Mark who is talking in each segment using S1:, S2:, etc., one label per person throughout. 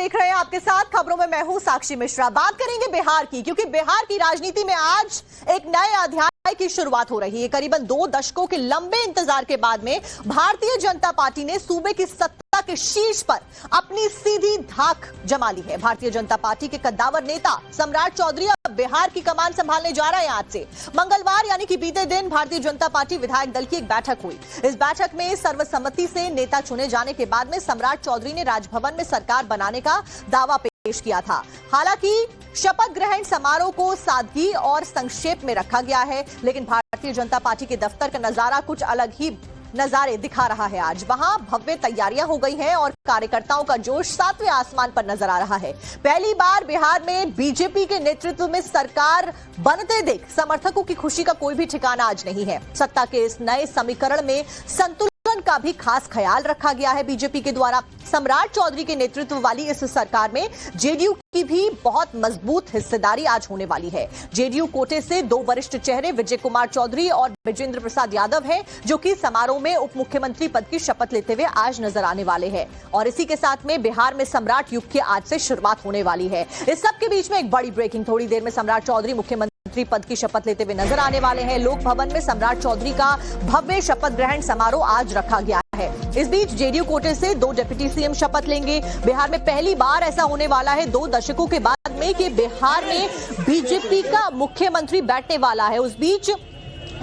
S1: देख रहे हैं आपके साथ खबरों में मैं हूं साक्षी मिश्रा। बात करेंगे बिहार की, क्योंकि बिहार की राजनीति में आज एक नए अध्याय की शुरुआत हो रही है। करीबन 2 दशकों के लंबे इंतजार के बाद में भारतीय जनता पार्टी ने सूबे की सत्ता के शीर्ष पर अपनी सीधी धाक जमा ली है। भारतीय जनता पार्टी के कद्दावर नेता सम्राट चौधरी अब बिहार की कमान संभालने जा रहे हैं। आज से मंगलवार यानी कि बीते दिन भारतीय जनता पार्टी विधायक दल की एक बैठक हुई। इस बैठक में सर्वसम्मति से नेता चुने जाने के बाद में सम्राट चौधरी ने राजभवन में सरकार बनाने का दावा पेश किया था। हालांकि शपथ ग्रहण समारोह को सादगी और संक्षेप में रखा गया है, लेकिन भारतीय जनता पार्टी के दफ्तर का नजारा कुछ अलग ही नजारे दिखा रहा है। आज वहां भव्य तैयारियां हो गई हैं और कार्यकर्ताओं का जोश 7वें आसमान पर नजर आ रहा है। पहली बार बिहार में बीजेपी के नेतृत्व में सरकार बनते देख समर्थकों की खुशी का कोई भी ठिकाना आज नहीं है। सत्ता के इस नए समीकरण में संतुलन का भी खास ख्याल रखा गया है बीजेपी के द्वारा। सम्राट चौधरी के नेतृत्व वाली इस सरकार में जेडीयू की भी बहुत मजबूत हिस्सेदारी आज होने वाली है। जेडीयू कोटे से 2 वरिष्ठ चेहरे विजय कुमार चौधरी और विजेंद्र प्रसाद यादव हैं, जो कि समारोह में उप मुख्यमंत्री पद की शपथ लेते हुए आज नजर आने वाले हैं। और इसी के साथ में बिहार में सम्राट युग की आज से शुरुआत होने वाली है। इस सब के बीच में एक बड़ी ब्रेकिंग, थोड़ी देर में सम्राट चौधरी मुख्यमंत्री पद की शपथ लेते हुए नजर आने वाले हैं। लोक भवन में सम्राट चौधरी का भव्य शपथ ग्रहण समारोह आज रखा गया है। इस बीच जेडीयू कोटे से 2 डिप्टी सीएम शपथ लेंगे। बिहार में पहली बार ऐसा होने वाला है 2 दशकों के बाद में कि बिहार में बीजेपी का मुख्यमंत्री बैठने वाला है। उस बीच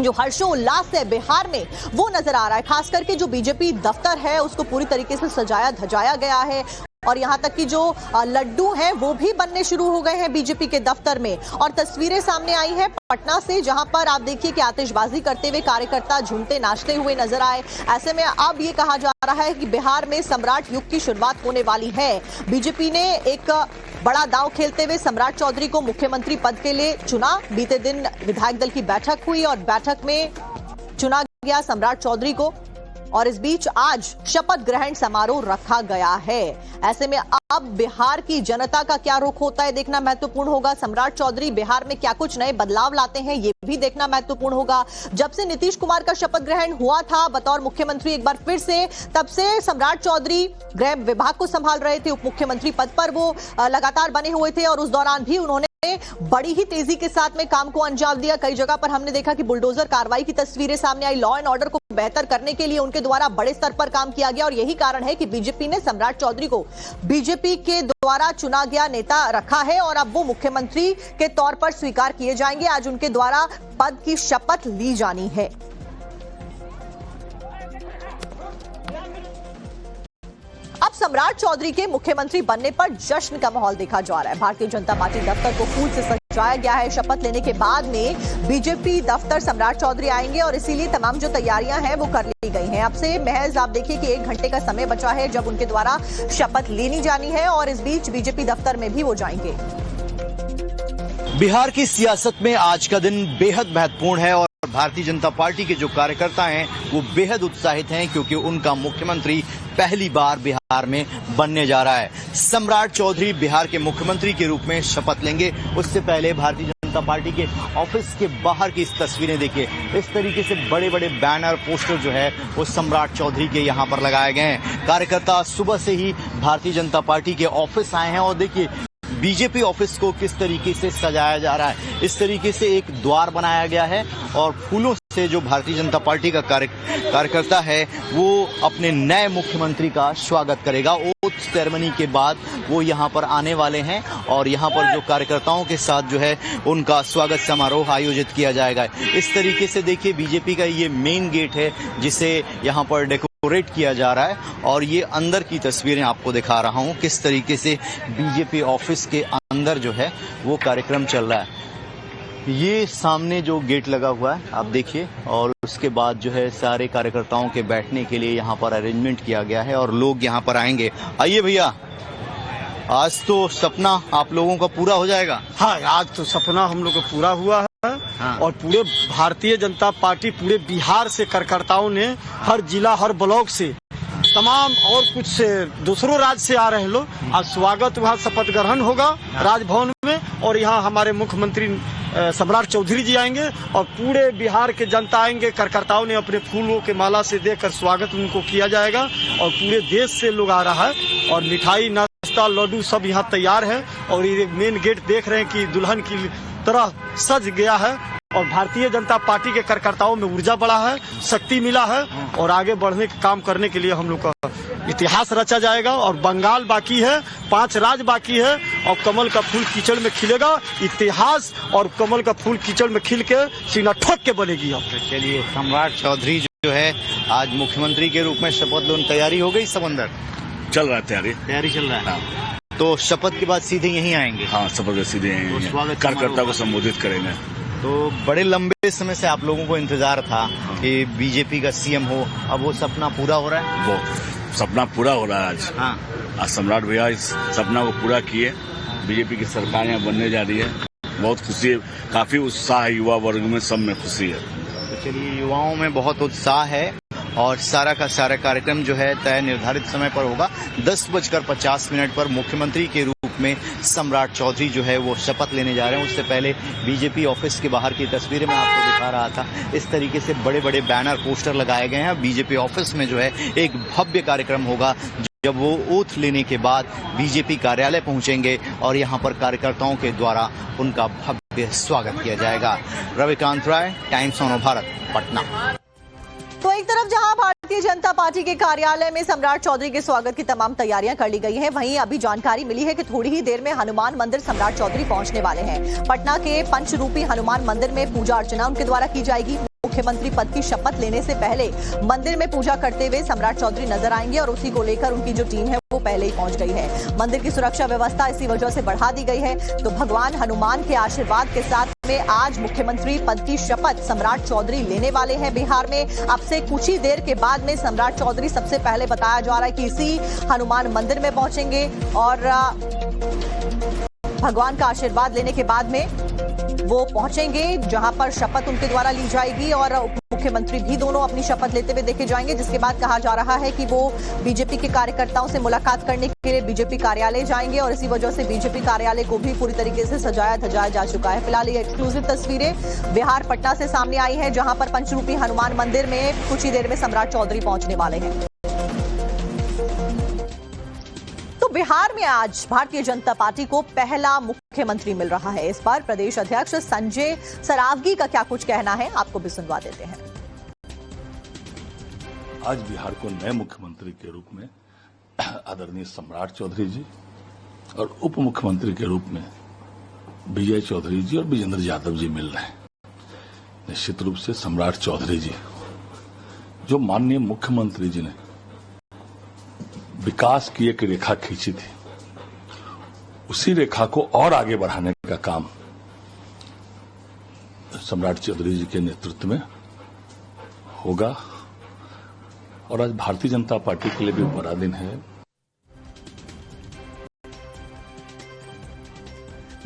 S1: जो हर्षोल्लास है बिहार में वो नजर आ रहा है। खास करके जो बीजेपी दफ्तर है उसको पूरी तरीके से सजाया धजाया गया है और यहां तक कि जो लड्डू हैं वो भी बनने शुरू हो गए हैं बीजेपी के दफ्तर में। और तस्वीरें सामने आई हैं पटना से, जहां पर आप देखिए कि आतिशबाजी करते हुए कार्यकर्ता झूमते नाचते हुए नजर आए। ऐसे में अब ये कहा जा रहा है कि बिहार में सम्राट युग की शुरुआत होने वाली है। बीजेपी ने एक बड़ा दांव खेलते हुए सम्राट चौधरी को मुख्यमंत्री पद के लिए चुना। बीते दिन विधायक दल की बैठक हुई और बैठक में चुना गया सम्राट चौधरी को। और इस बीच आज शपथ ग्रहण समारोह रखा गया है। ऐसे में अब बिहार की जनता का क्या रुख होता है देखना महत्वपूर्ण होगा। सम्राट चौधरी बिहार में क्या कुछ नए बदलाव लाते हैं ये भी देखना महत्वपूर्ण होगा। जब से नीतीश कुमार का शपथ ग्रहण हुआ था बतौर मुख्यमंत्री एक बार फिर से, तब से सम्राट चौधरी गृह विभाग को संभाल रहे थे। उप मुख्यमंत्री पद पर वो लगातार बने हुए थे और उस दौरान भी उन्होंने बड़ी ही तेजी के साथ में काम को अंजाम दिया। कई जगह पर हमने देखा कि बुलडोजर कार्रवाई की तस्वीरें सामने आई। लॉ एंड ऑर्डर को बेहतर करने के लिए उनके द्वारा बड़े स्तर पर काम किया गया और यही कारण है कि बीजेपी ने सम्राट चौधरी को बीजेपी के द्वारा चुना गया नेता रखा है और अब वो मुख्यमंत्री के तौर पर स्वीकार किए जाएंगे। आज उनके द्वारा पद की शपथ ली जानी है। अब सम्राट चौधरी के मुख्यमंत्री बनने पर जश्न का माहौल देखा जा रहा है। भारतीय जनता पार्टी दफ्तर को फूल से सजाया गया है। शपथ लेने के बाद में बीजेपी दफ्तर सम्राट चौधरी आएंगे और इसीलिए तमाम जो तैयारियां हैं वो कर ली गई हैं। अब से महज आप देखिए कि 1 घंटे का समय बचा है जब उनके द्वारा शपथ लेनी जानी है और इस बीच बीजेपी दफ्तर में भी वो जाएंगे।
S2: बिहार की सियासत में आज का दिन बेहद महत्वपूर्ण है और भारतीय जनता पार्टी के जो कार्यकर्ता हैं वो बेहद उत्साहित हैं क्योंकि उनका मुख्यमंत्री पहली बार बिहार में बनने जा रहा है। सम्राट चौधरी बिहार के मुख्यमंत्री के रूप में शपथ लेंगे। उससे पहले भारतीय जनता पार्टी के ऑफिस के बाहर की इस तस्वीरें देखिए। इस तरीके से बड़े बड़े बैनर पोस्टर जो है वो सम्राट चौधरी के यहाँ पर लगाए गए हैं। कार्यकर्ता सुबह से ही भारतीय जनता पार्टी के ऑफिस आए हैं और देखिए बीजेपी ऑफिस को किस तरीके से सजाया जा रहा है। इस तरीके से एक द्वार बनाया गया है और फूलों से जो भारतीय जनता पार्टी का कार्यकर्ता है वो अपने नए मुख्यमंत्री का स्वागत करेगा। ओथ सेरेमनी के बाद वो यहाँ पर आने वाले हैं और यहाँ पर जो कार्यकर्ताओं के साथ जो है उनका स्वागत समारोह आयोजित किया जाएगा। इस तरीके से देखिए बीजेपी का ये मेन गेट है जिसे यहाँ पर डेकोरेट किया जा रहा है और ये अंदर की तस्वीरें आपको दिखा रहा हूँ किस तरीके से बीजेपी ऑफिस के अंदर जो है वो कार्यक्रम चल रहा है। ये सामने जो गेट लगा हुआ है आप देखिए और उसके बाद जो है सारे कार्यकर्ताओं के बैठने के लिए यहाँ पर अरेंजमेंट किया गया है और लोग यहाँ पर आएंगे। आइए भैया, आज तो सपना आप लोगों का पूरा हो जाएगा।
S3: हाँ, आज तो सपना हम लोग का पूरा हुआ है। हाँ। और पूरे भारतीय जनता पार्टी पूरे बिहार से कार्यकर्ताओं ने हर जिला हर ब्लॉक से तमाम और कुछ से दूसरों राज्य से आ रहे लोग आज स्वागत वहाँ शपथ ग्रहण होगा राजभवन में और यहाँ हमारे मुख्यमंत्री सम्राट चौधरी जी आएंगे और पूरे बिहार के जनता आएंगे। कार्यकर्ताओं ने अपने फूलों के माला से देकर स्वागत उनको किया जाएगा और पूरे देश से लोग आ रहा है और मिठाई नाश्ता लड्डू सब यहाँ तैयार है। और ये मेन गेट देख रहे हैं कि दुल्हन की तरह सज गया है और भारतीय जनता पार्टी के कार्यकर्ताओं में ऊर्जा बढ़ा है, शक्ति मिला है और आगे बढ़ने का काम करने के लिए हम लोग का इतिहास रचा जाएगा। और बंगाल बाकी है, 5 राज्य बाकी है और कमल का फूल कीचड़ में खिलेगा। इतिहास और कमल का फूल कीचड़ में खिल के सीना ठोक के बनेगी। अब
S2: चलिए, सम्राट चौधरी जो है आज मुख्यमंत्री के रूप में शपथ लेने तैयारी हो गई, सब अंदर
S4: चल रहा है, तैयारी
S2: चल रहा है। हाँ। तो शपथ के बाद सीधे यहीं आएंगे?
S4: हाँ, शपथ के सीधे यहीं कार्यकर्ता को संबोधित करेंगे।
S2: तो बड़े लंबे समय से आप लोगों को इंतजार था कि बीजेपी का सीएम हो, अब वो सपना पूरा हो रहा है?
S4: वो सपना पूरा हो रहा है आज।
S2: हाँ।
S4: आज सम्राट भैया इस सपना को पूरा किए। बीजेपी की सरकार यहाँ बनने जा रही है, बहुत खुशी है, काफी उत्साह है युवा वर्ग में, सब में खुशी है।
S2: तो चलिए, युवाओं में बहुत उत्साह है और सारा का सारा कार्यक्रम जो है तय निर्धारित समय पर होगा। 10:50 पर मुख्यमंत्री के रूप में सम्राट चौधरी जो है वो शपथ लेने जा रहे हैं। उससे पहले बीजेपी ऑफिस के बाहर की तस्वीरें मैं आपको दिखा रहा था। इस तरीके से बड़े बड़े बैनर पोस्टर लगाए गए हैं। बीजेपी ऑफिस में जो है एक भव्य कार्यक्रम होगा जब वो ओथ लेने के बाद बीजेपी कार्यालय पहुंचेंगे और यहां पर कार्यकर्ताओं के द्वारा उनका भव्य स्वागत किया जाएगा। रविकांत राय, टाइम्स ऑफ भारत, पटना।
S1: तो एक तरफ जहां भारतीय जनता पार्टी के कार्यालय में सम्राट चौधरी के स्वागत की तमाम तैयारियां कर ली गई हैं, वहीं अभी जानकारी मिली है कि थोड़ी ही देर में हनुमान मंदिर सम्राट चौधरी पहुंचने वाले हैं। पटना के पंचरूपी हनुमान मंदिर में पूजा अर्चना उनके द्वारा की जाएगी। मुख्यमंत्री पद की शपथ लेने से पहले मंदिर में पूजा करते हुए सम्राट चौधरी नजर आएंगे और उसी को लेकर उनकी जो टीम है वो पहले ही पहुंच गई है। मंदिर की सुरक्षा व्यवस्था इसी वजह से बढ़ा दी गई है। तो भगवान हनुमान के आशीर्वाद के साथ में आज मुख्यमंत्री पद की शपथ सम्राट चौधरी लेने वाले हैं बिहार में। अब से कुछ ही देर के बाद में सम्राट चौधरी सबसे पहले बताया जा रहा है कि इसी हनुमान मंदिर में पहुंचेंगे और भगवान का आशीर्वाद लेने के बाद में वो पहुंचेंगे जहां पर शपथ उनके द्वारा ली जाएगी और उप मुख्यमंत्री भी दोनों अपनी शपथ लेते हुए देखे जाएंगे। जिसके बाद कहा जा रहा है कि वो बीजेपी के कार्यकर्ताओं से मुलाकात करने के लिए बीजेपी कार्यालय जाएंगे और इसी वजह से बीजेपी कार्यालय को भी पूरी तरीके से सजाया धजाया जा चुका है। फिलहाल ये एक्सक्लूसिव तस्वीरें बिहार पटना से सामने आई है जहां पर पंचरूपी हनुमान मंदिर में कुछ ही देर में सम्राट चौधरी पहुंचने वाले हैं। बिहार में आज भारतीय जनता पार्टी को पहला मुख्यमंत्री मिल रहा है। इस बार प्रदेश अध्यक्ष संजय सरावगी का क्या कुछ कहना है, आपको भी सुनवा देते हैं।
S5: आज बिहार को नए मुख्यमंत्री के रूप में आदरणीय सम्राट चौधरी जी और उप मुख्यमंत्री के रूप में विजय चौधरी जी और विजेंद्र यादव जी मिल रहे हैं। निश्चित रूप से सम्राट चौधरी जी, जो माननीय मुख्यमंत्री जी ने विकास की एक रेखा खींची थी, उसी रेखा को और आगे बढ़ाने का काम सम्राट चौधरी जी के नेतृत्व में होगा। और आज भारतीय जनता पार्टी के लिए भी बड़ा दिन है।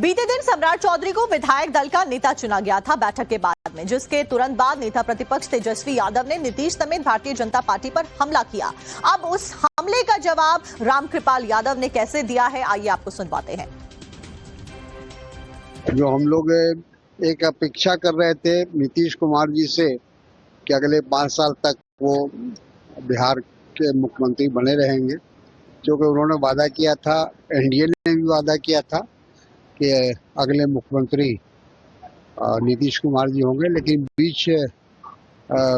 S1: बीते दिन सम्राट चौधरी को विधायक दल का नेता चुना गया था बैठक के बाद में, जिसके तुरंत बाद नेता प्रतिपक्ष तेजस्वी यादव ने नीतीश समेत भारतीय जनता पार्टी पर हमला किया। अब उस हमले का जवाब रामकृपाल यादव ने कैसे दिया है, आइए आपको सुनवाते हैं।
S6: जो हम लोग एक अपेक्षा कर रहे थे नीतीश कुमार जी से कि अगले 5 साल तक वो बिहार के मुख्यमंत्री बने रहेंगे, क्योंकि उन्होंने वादा किया था, एनडीए ने भी वादा किया था कि अगले मुख्यमंत्री नीतीश कुमार जी होंगे, लेकिन बीच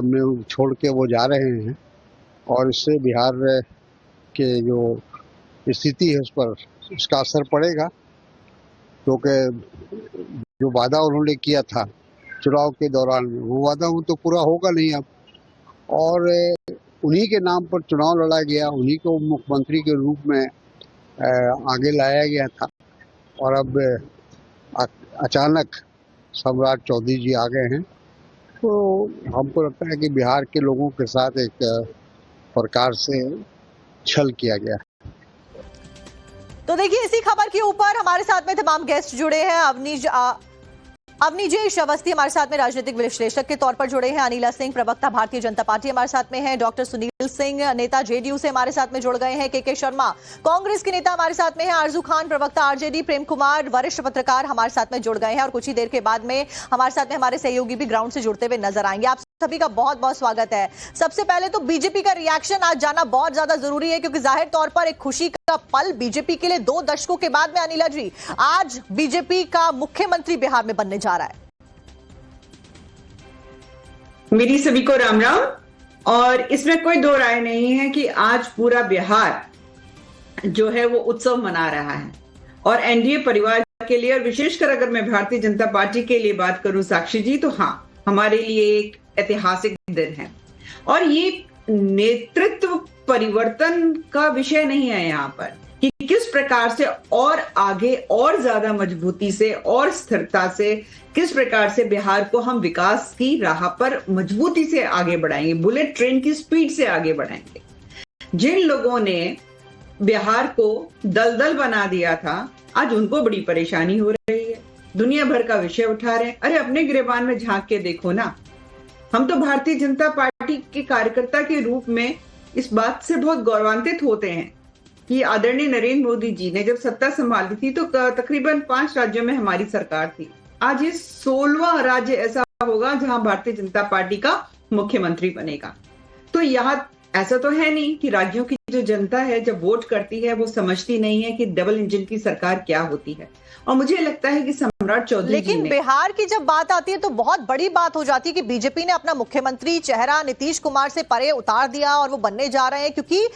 S6: में छोड़ के वो जा रहे हैं और इससे बिहार के जो स्थिति है उस पर उसका असर पड़ेगा। क्योंकि जो वादा उन्होंने किया था चुनाव के दौरान, वो वादा वो तो पूरा होगा नहीं अब, और उन्हीं के नाम पर चुनाव लड़ा गया, उन्हीं को मुख्यमंत्री के रूप में आगे लाया गया था और अब अचानक सम्राट चौधरी जी आ गए हैं। तो हमको लगता है कि बिहार के लोगों के साथ एक प्रकार से छल किया गया।
S1: तो देखिए, इसी खबर के ऊपर हमारे साथ में तमाम गेस्ट जुड़े हैं। अवनीजेश अवस्थी हमारे साथ में राजनीतिक विश्लेषक के तौर पर जुड़े हैं। अनिला सिंह, प्रवक्ता भारतीय जनता पार्टी हमारे साथ में है। डॉक्टर सुनील सिंह, नेता जेडीयू से हमारे साथ में जुड़ गए हैं। के शर्मा, कांग्रेस के नेता हमारे साथ में है। आरजू खान, प्रवक्ता आरजेडी। प्रेम कुमार, वरिष्ठ पत्रकार हमारे साथ में जुड़ गए हैं और कुछ ही देर के बाद में हमारे साथ में हमारे सहयोगी भी ग्राउंड से जुड़ते हुए नजर आएंगे। आप सभी का बहुत बहुत स्वागत है। सबसे पहले तो बीजेपी का रिएक्शन आज जाना बहुत ज्यादा जरूरी है, क्योंकि जाहिर तौर पर एक खुशी का पल बीजेपी के लिए 2 दशकों के बाद में अनिला जी आज बीजेपी का मुख्यमंत्री बिहार में बनने जा रहा है।
S7: मेरी सभी को राम राम। और इसमें कोई दो राय नहीं है कि आज पूरा बिहार जो है वो उत्सव मना रहा है, और एनडीए परिवार के लिए, और विशेषकर अगर मैं भारतीय जनता पार्टी के लिए बात करूं साक्षी जी, तो हाँ, हमारे लिए एक ऐतिहासिक दिन है। और ये नेतृत्व परिवर्तन का विषय नहीं है यहाँ पर कि किस प्रकार से और आगे और ज्यादा मजबूती से और स्थिरता से किस प्रकार से बिहार को हम विकास की राह पर मजबूती से आगे बढ़ाएंगे, बुलेट ट्रेन की स्पीड से आगे बढ़ाएंगे। जिन लोगों ने बिहार को दलदल बना दिया था, आज उनको बड़ी परेशानी हो रही है, दुनिया भर का विषय उठा रहे हैं। अरे अपने गिरेबान में झांक के देखो ना। हम तो भारतीय जनता पार्टी के कार्यकर्ता के रूप में इस बात से बहुत गौरवान्वित होते हैं कि आदरणीय नरेंद्र मोदी जी ने जब सत्ता संभाली थी तो तकरीबन 5 राज्यों में हमारी सरकार थी। आज ये 16वां राज्य ऐसा होगा जहां भारतीय जनता पार्टी का मुख्यमंत्री बनेगा। तो यहाँ ऐसा तो है नहीं कि राज्यों की जो जनता है जब वोट करती है वो समझती नहीं है कि डबल इंजन की सरकार क्या होती है। और मुझे लगता है कि सम्राट चौधरी,
S1: लेकिन बिहार की जब बात आती है तो बहुत बड़ी बात हो जाती है कि बीजेपी ने अपना मुख्यमंत्री चेहरा नीतीश कुमार से परे उतार दिया और वो बनने जा रहे हैं, क्योंकि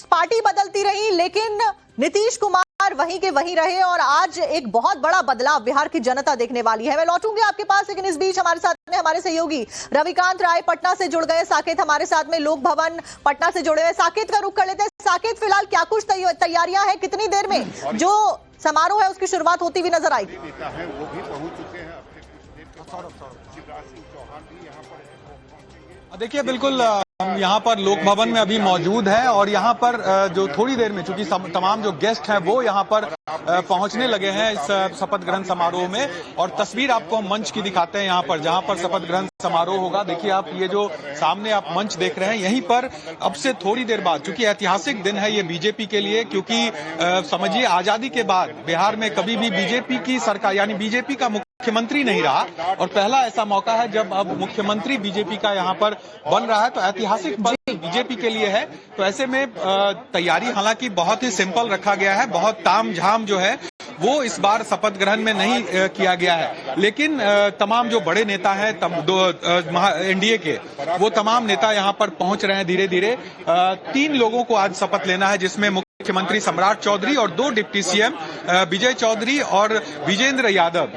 S1: पार्टी बदलती रही लेकिन नीतीश कुमार वहीं के वहीं रहे, और आज एक बहुत बड़ा बदलाव बिहार की जनता देखने वाली है। मैं लौटूंगी आपके पास, लेकिन इस बीच हमारे साथ में हमारे सहयोगी रविकांत राय पटना से जुड़ गए, साकेत हमारे साथ में लोक भवन पटना से जुड़े हुए। साकेत का रुख कर लेते हैं। साकेत, फिलहाल क्या कुछ तैयारियां हैं, कितनी देर में जो समारोह है उसकी शुरुआत होती हुई नजर आएगी?
S8: देखिए, बिल्कुल हम यहाँ पर लोक भवन में अभी मौजूद हैं, और यहाँ पर जो थोड़ी देर में, चूंकि तमाम जो गेस्ट हैं वो यहाँ पर पहुंचने लगे हैं इस शपथ ग्रहण समारोह में। और तस्वीर आपको हम मंच की दिखाते हैं यहाँ पर, जहाँ पर शपथ ग्रहण समारोह होगा। देखिए आप, ये जो सामने आप मंच देख रहे हैं, यहीं पर अब से थोड़ी देर बाद, चूंकि ऐतिहासिक दिन है ये बीजेपी के लिए, क्योंकि समझिए आजादी के बाद बिहार में कभी भी बीजेपी की सरकार यानी बीजेपी का मुख्यमंत्री नहीं रहा, और पहला ऐसा मौका है जब अब मुख्यमंत्री बीजेपी का यहाँ पर बन रहा है, तो ऐतिहासिक पल बीजेपी के लिए है। तो ऐसे में तैयारी हालांकि बहुत ही सिंपल रखा गया है, बहुत तामझाम जो है वो इस बार शपथ ग्रहण में नहीं किया गया है। लेकिन तमाम जो बड़े नेता हैं एनडीए के, वो तमाम नेता यहाँ पर पहुंच रहे हैं धीरे धीरे। 3 लोगों को आज शपथ लेना है, जिसमें मुख्यमंत्री सम्राट चौधरी और 2 डिप्टी सीएम विजय चौधरी और विजेंद्र यादव,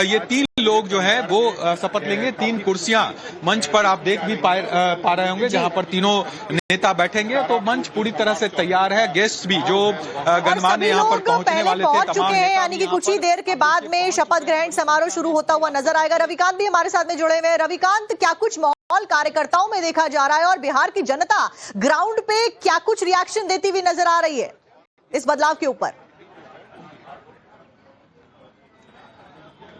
S8: ये 3 लोग जो है वो शपथ लेंगे। 3 कुर्सियां मंच पर आप देख भी पा रहे होंगे, जहां पर तीनों नेता बैठेंगे। तो मंच पूरी तरह से तैयार है। गेस्ट भी जो गणमान्य यहाँ पर पहुंचने वाले थे तमाम,
S1: यानी कि कुछ ही देर के बाद में शपथ ग्रहण समारोह शुरू होता हुआ नजर आएगा। रविकांत भी हमारे साथ में जुड़े हुए हैं। रविकांत, क्या कुछ माहौल कार्यकर्ताओं में देखा जा रहा है, और बिहार की जनता ग्राउंड पे क्या कुछ रिएक्शन देती हुई नजर आ रही है इस बदलाव के ऊपर?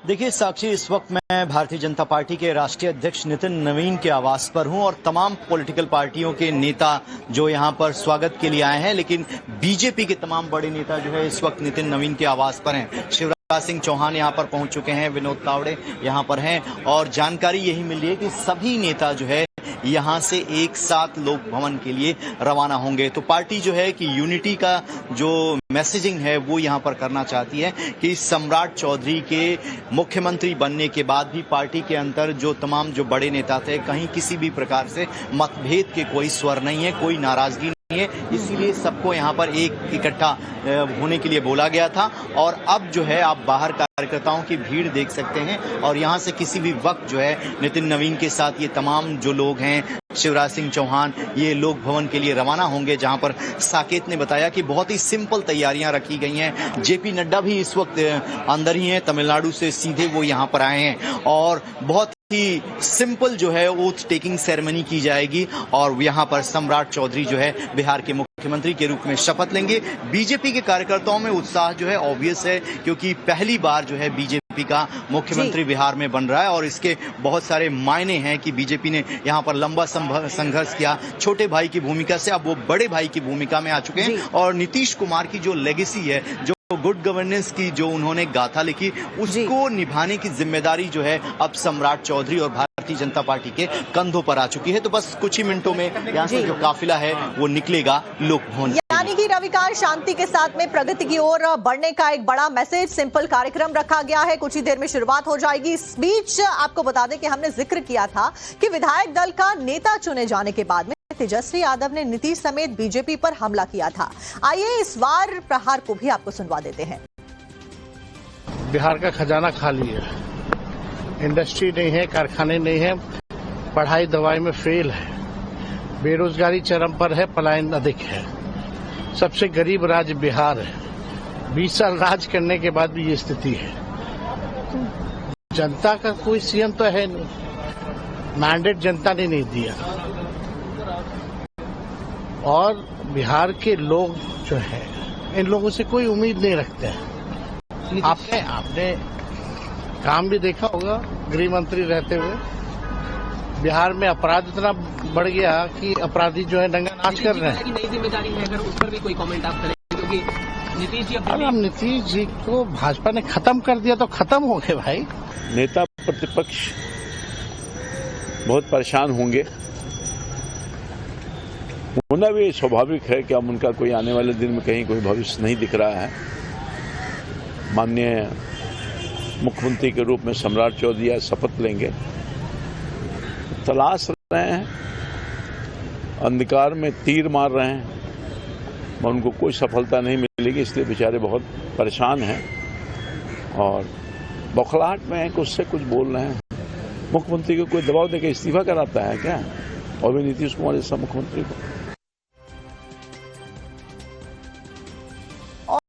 S2: देखिए साक्षी, इस वक्त मैं भारतीय जनता पार्टी के राष्ट्रीय अध्यक्ष नितिन नवीन के आवास पर हूं, और तमाम पॉलिटिकल पार्टियों के नेता जो यहां पर स्वागत के लिए आए हैं, लेकिन बीजेपी के तमाम बड़े नेता जो है इस वक्त नितिन नवीन के आवास पर हैं। शिवराज सिंह चौहान यहां पर पहुंच चुके हैं, विनोद तावड़े यहां पर हैं, और जानकारी यही मिल रही है कि सभी नेता जो है यहां से एक साथ लोक भवन के लिए रवाना होंगे। तो पार्टी जो है कि यूनिटी का जो मैसेजिंग है वो यहां पर करना चाहती है कि सम्राट चौधरी के मुख्यमंत्री बनने के बाद भी पार्टी के अंदर जो तमाम जो बड़े नेता थे, कहीं किसी भी प्रकार से मतभेद के कोई स्वर नहीं है, कोई नाराजगी नहीं है, इसीलिए सबको यहां पर एक इकट्ठा होने के लिए बोला गया था। और अब जो है आप बाहर कार्यकर्ताओं की भीड़ देख सकते हैं, और यहां से किसी भी वक्त जो है नितिन नवीन के साथ ये तमाम जो लोग हैं, शिवराज सिंह चौहान, ये लोक भवन के लिए रवाना होंगे, जहां पर साकेत ने बताया कि बहुत ही सिंपल तैयारियां रखी गई हैं। जेपी नड्डा भी इस वक्त अंदर ही हैं, तमिलनाडु से सीधे वो यहां पर आए हैं, और बहुत ही सिंपल जो है ओथ टेकिंग सेरेमनी की जाएगी, और यहां पर सम्राट चौधरी जो है बिहार के मुख्यमंत्री के रूप में शपथ लेंगे। बीजेपी के कार्यकर्ताओं में उत्साह जो है ऑब्वियस है, क्योंकि पहली बार जो है बीजेपी का मुख्यमंत्री बिहार में बन रहा है, और इसके बहुत सारे मायने हैं कि बीजेपी ने यहां पर लंबा संघर्ष किया, छोटे भाई की भूमिका से अब वो बड़े भाई की भूमिका में आ चुके हैं, और नीतीश कुमार की जो लेगेसी है, जो गुड गवर्नेंस की जो उन्होंने गाथा लिखी, उसको निभाने की जिम्मेदारी जो है अब सम्राट चौधरी और भारतीय जनता पार्टी के कंधों पर आ चुकी है। तो बस कुछ ही मिनटों में यहाँ से जो काफिला है वो निकलेगा लोक भवन।
S1: यानी कि रविकांत, शांति के साथ में प्रगति की ओर बढ़ने का एक बड़ा मैसेज, सिंपल कार्यक्रम रखा गया है। कुछ ही देर में शुरुआत हो जाएगी। इस बीच आपको बता दें कि हमने जिक्र किया था कि विधायक दल का नेता चुने जाने के बाद में तेजस्वी यादव ने नीतीश समेत बीजेपी पर हमला किया था। आइए इस बार प्रहार को भी आपको सुनवा देते हैं।
S9: बिहार का खजाना खाली है, इंडस्ट्री नहीं है, कारखाने नहीं है, पढ़ाई दवाई में फेल है, बेरोजगारी चरम पर है, पलायन अधिक है, सबसे गरीब राज्य बिहार है। 20 साल राज करने के बाद भी ये स्थिति है। जनता का कोई सीएम तो है नहीं, मैंडेट जनता ने नहीं दिया, और बिहार के लोग जो है इन लोगों से कोई उम्मीद नहीं रखते हैं। आपने काम भी देखा होगा, गृह मंत्री रहते हुए बिहार में अपराध इतना बढ़ गया कि अपराधी जो है दंगा नाच कर रहे हैं।
S10: नई जिम्मेदारी है, अगर उस पर भी कोई कमेंट आप करें, क्योंकि नीतीश जी
S9: अगर नीतीश जी को भाजपा ने खत्म कर दिया तो खत्म हो गए भाई।
S4: नेता प्रतिपक्ष बहुत परेशान होंगे, होना भी स्वाभाविक है कि अब उनका कोई आने वाले दिन में कहीं कोई भविष्य नहीं दिख रहा है। माननीय मुख्यमंत्री के रूप में सम्राट चौधरी आज शपथ लेंगे, तलाश रहे हैं, अंधकार में तीर मार रहे हैं, मगर उनको कोई सफलता नहीं मिलेगी, इसलिए बेचारे बहुत परेशान हैं और बौखलाहट में हैं कि उससे कुछ बोल रहे हैं। मुख्यमंत्री को कोई दबाव देकर इस्तीफा कराता है क्या, और भी नीतीश कुमार जैसा मुख्यमंत्री को।